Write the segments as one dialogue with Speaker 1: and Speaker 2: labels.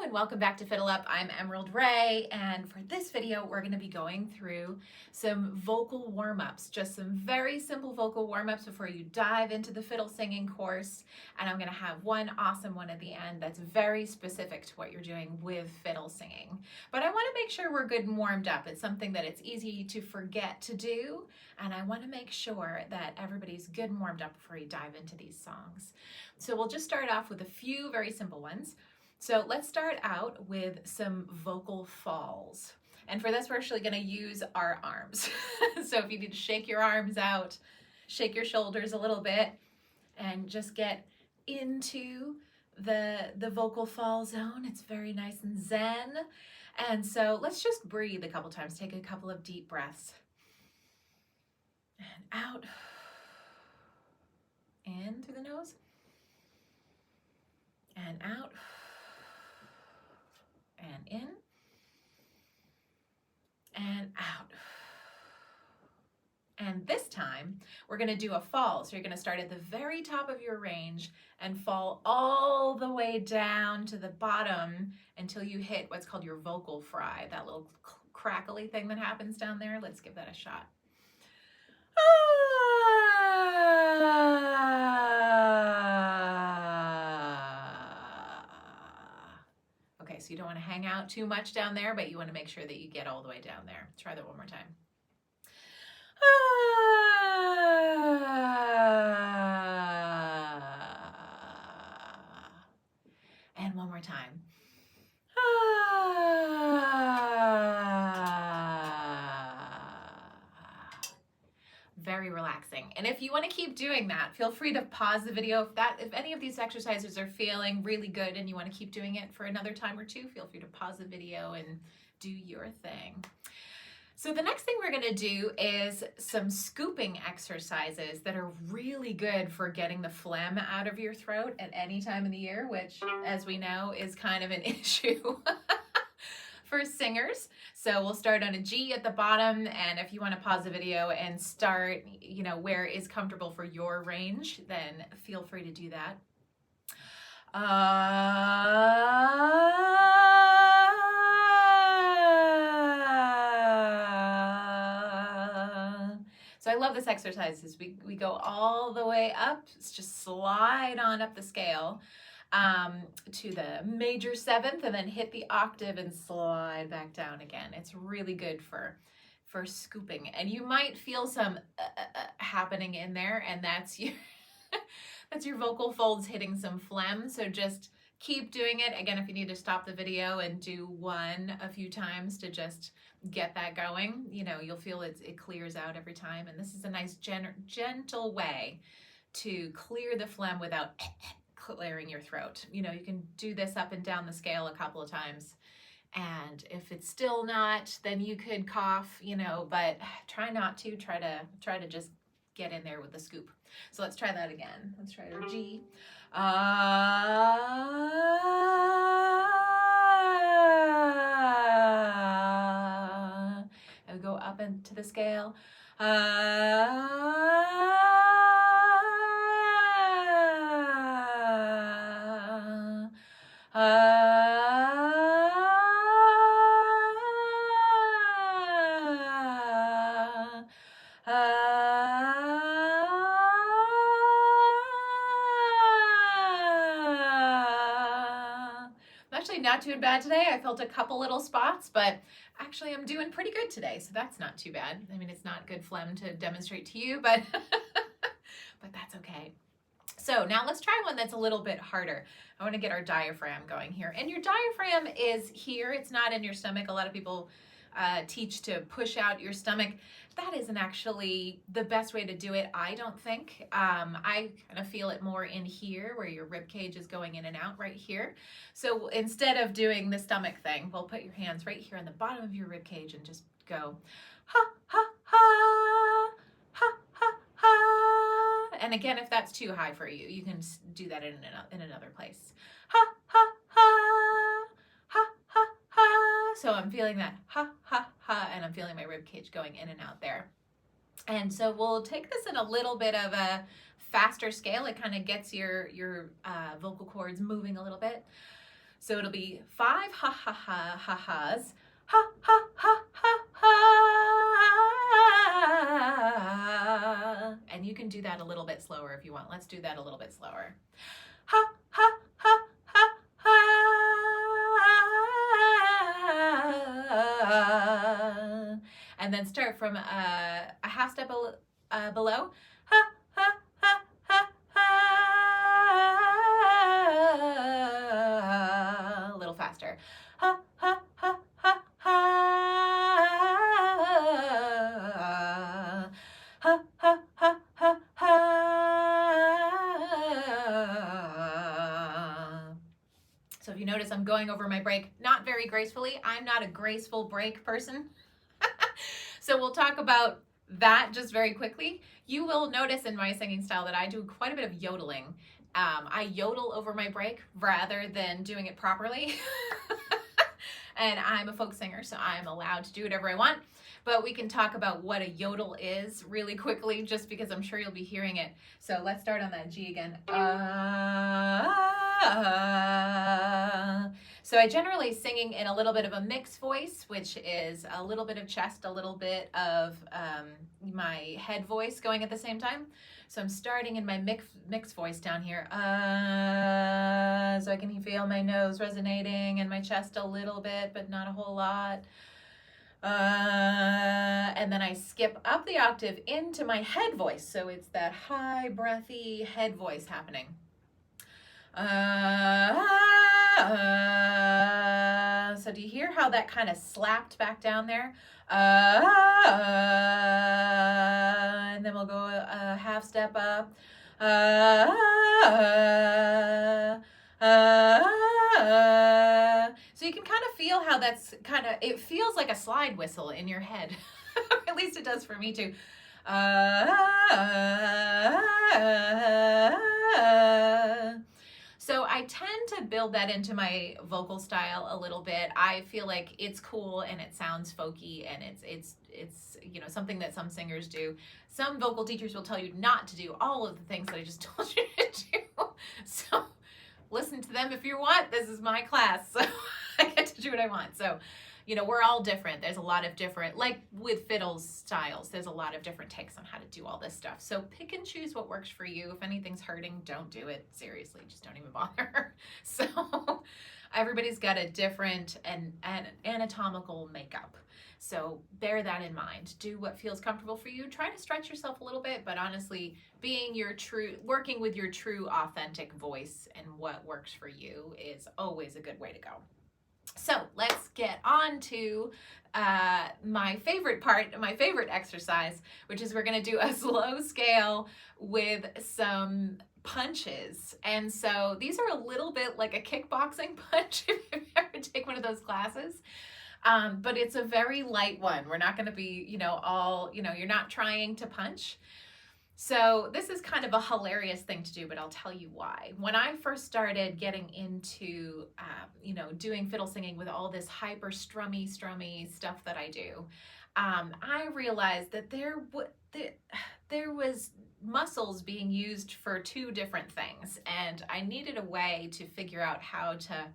Speaker 1: and welcome back to FiddleUP. I'm Emerald Ray, and for this video we're going to be going through some vocal warm-ups, just some very simple vocal warm-ups before you dive into the fiddle singing course. And I'm going to have one awesome one at the end that's very specific to what you're doing with fiddle singing. But I want to make sure we're good and warmed up. It's something that it's easy to forget to do, and I want to make sure that everybody's good and warmed up before you dive into these songs. So we'll just start off with a few very simple ones. So let's start out with some vocal falls. And for this, we're actually going to use our arms. So if you need to shake your arms out, shake your shoulders a little bit, and just get into the vocal fall zone. It's very nice and zen. And so let's just breathe a couple times. Take a couple of deep breaths. And out. In through the nose. And out. And in, and out. And this time, we're going to do a fall. So you're going to start at the very top of your range and fall all the way down to the bottom until you hit what's called your vocal fry, that little crackly thing that happens down there. Let's give that a shot. Okay, so you don't want to hang out too much down there, but you want to make sure that you get all the way down there. Try that one more time. And one more time. Very relaxing. And if you want to keep doing that, feel free to pause the video. If any of these exercises are feeling really good and you want to keep doing it for another time or two, feel free to pause the video and do your thing. So the next thing we're going to do is some scooping exercises that are really good for getting the phlegm out of your throat at any time of the year, which, as we know, is kind of an issue for singers. So we'll start on a G at the bottom, and if you want to pause the video and start, where is comfortable for your range, then feel free to do that. So I love this exercise. We go all the way up. It's just slide on up the scale to the major seventh, and then hit the octave and slide back down again. It's really good for scooping, and you might feel some happening in there, and that's your that's your vocal folds hitting some phlegm. So just keep doing it. Again, if you need to stop the video and do one a few times to just get that going, you'll feel it clears out every time. And this is a nice gentle way to clear the phlegm without clearing your throat. You can do this up and down the scale a couple of times. And if it's still not, then you could cough, but try not to. Try to just get in there with the scoop. So let's try that again. Let's try our G. And we go up into the scale. Actually not too bad today. I felt a couple little spots, but actually I'm doing pretty good today, so that's not too bad. I mean, it's not good phlegm to demonstrate to you, but but that's okay. So now let's try one that's a little bit harder. I want to get our diaphragm going here. And your diaphragm is here. It's not in your stomach. A lot of people teach to push out your stomach. That isn't actually the best way to do it, I don't think. I kind of feel it more in here where your rib cage is going in and out right here. So instead of doing the stomach thing, we'll put your hands right here on the bottom of your rib cage and just go ha, ha, ha, ha, ha, ha. And again, if that's too high for you, you can do that in another place. Ha, ha, ha, ha, ha, ha. So I'm feeling that ha, ha, ha, and I'm feeling my rib cage going in and out there. And so we'll take this in a little bit of a faster scale. It kind of gets your vocal cords moving a little bit. So it'll be 5 ha ha ha ha ha's, ha ha ha ha ha. And you can do that a little bit slower if you want. Let's do that a little bit slower. Ha ha ha ha ha. And then start from a half step below. Ha ha ha ha ha. A little faster. Ha ha ha ha ha. Ha ha ha ha ha. So if you notice, I'm going over my break not very gracefully. I'm not a graceful break person. So we'll talk about that just very quickly. You will notice in my singing style that I do quite a bit of yodeling. I yodel over my break rather than doing it properly. And I'm a folk singer, so I'm allowed to do whatever I want. But we can talk about what a yodel is really quickly, just because I'm sure you'll be hearing it. So let's start on that G again. So I generally singing in a little bit of a mixed voice, which is a little bit of chest, a little bit of my head voice going at the same time. So I'm starting in my mixed voice down here. So I can feel my nose resonating and my chest a little bit, but not a whole lot. And then I skip up the octave into my head voice. So it's that high, breathy head voice happening. So do you hear how that kind of slapped back down there? And then we'll go a half step up. So you can kind of feel how that's it feels like a slide whistle in your head. At least it does for me too. So I tend to build that into my vocal style a little bit. I feel like it's cool and it sounds folky and it's you know, something that some singers do. Some vocal teachers will tell you not to do all of the things that I just told you to do. So listen to them if you want. This is my class, so I get to do what I want. So, you know, we're all different. There's a lot of different, like with fiddle styles, there's a lot of different takes on how to do all this stuff. So pick and choose what works for you. If anything's hurting, don't do it. Seriously, just don't even bother. So everybody's got a different and anatomical makeup. So bear that in mind. Do what feels comfortable for you. Try to stretch yourself a little bit, but honestly, working with your true authentic voice and what works for you is always a good way to go. So let's get on to my favorite part, my favorite exercise, which is we're going to do a slow scale with some punches. And so these are a little bit like a kickboxing punch if you ever take one of those classes. But it's a very light one. We're not going to be, you know, you're not trying to punch. So this is kind of a hilarious thing to do, but I'll tell you why. When I first started getting into, you know, doing fiddle singing with all this hyper strummy stuff that I do, I realized that there was muscles being used for two different things, and I needed a way to figure out how to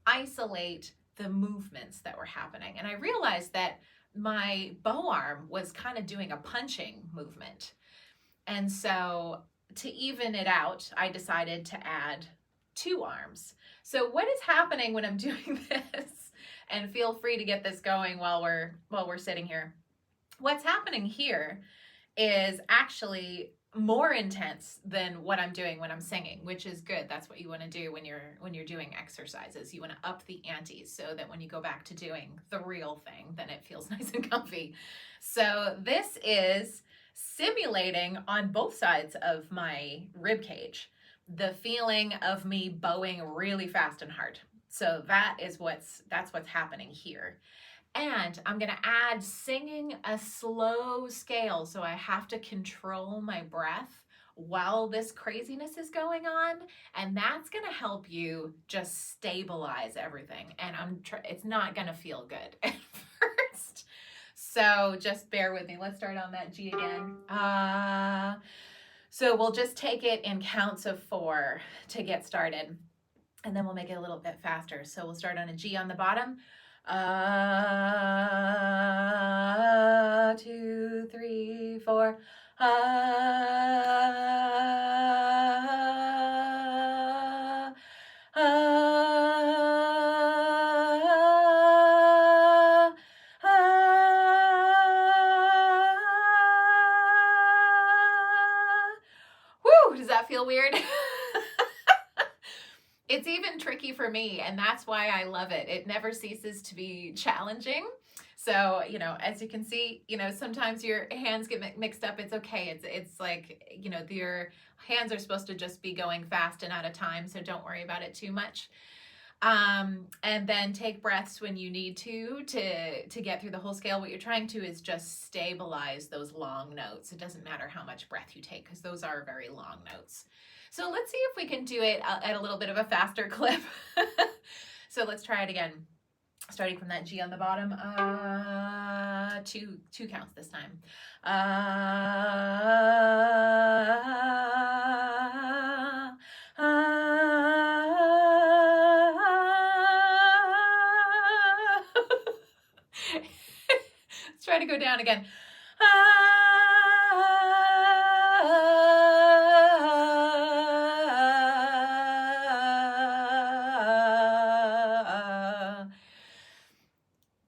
Speaker 1: isolate the movements that were happening. And I realized that my bow arm was kind of doing a punching movement. And so to even it out, I decided to add two arms. So what is happening when I'm doing this, and feel free to get this going while we're sitting here. What's happening here is actually more intense than what I'm doing when I'm singing, which is good. That's what you want to do when you're doing exercises. You want to up the ante so that when you go back to doing the real thing, then it feels nice and comfy. So this is simulating on both sides of my rib cage the feeling of me bowing really fast and hard. So that's what's happening here. And I'm going to add singing a slow scale, so I have to control my breath while this craziness is going on, and that's going to help you just stabilize everything. And it's not going to feel good at first. So just bear with me. Let's start on that G again. So we'll just take it in counts of 4 to get started. and then we'll make it a little bit faster. So we'll start on a G on the bottom. 2, 3, 4. Woo! Does that feel weird? It's even tricky for me, and that's why I love it. It never ceases to be challenging. So, you know, as you can see, you know, sometimes your hands get mixed up. It's okay. It's like, you know, your hands are supposed to just be going fast and out of time, so don't worry about it too much. And then take breaths when you need to get through the whole scale. What you're trying to is just stabilize those long notes. It doesn't matter how much breath you take because those are very long notes. So let's see if we can do it at a little bit of a faster clip. So let's try it again. Starting from that G on the bottom, two counts this time. Let's try to go down again.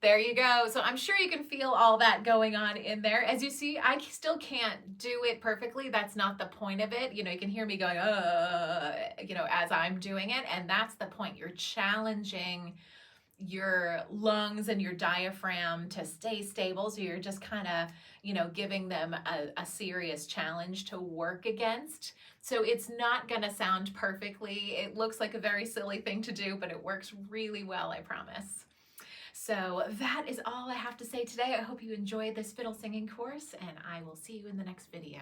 Speaker 1: There you go. So I'm sure you can feel all that going on in there. As you see, I still can't do it perfectly. That's not the point of it. You know, you can hear me going, you know, as I'm doing it. And that's the point. You're challenging your lungs and your diaphragm to stay stable. So you're just kind of, you know, giving them a serious challenge to work against. So it's not going to sound perfectly. It looks like a very silly thing to do, but it works really well, I promise. So that is all I have to say today. I hope you enjoyed this fiddle singing course, and I will see you in the next video.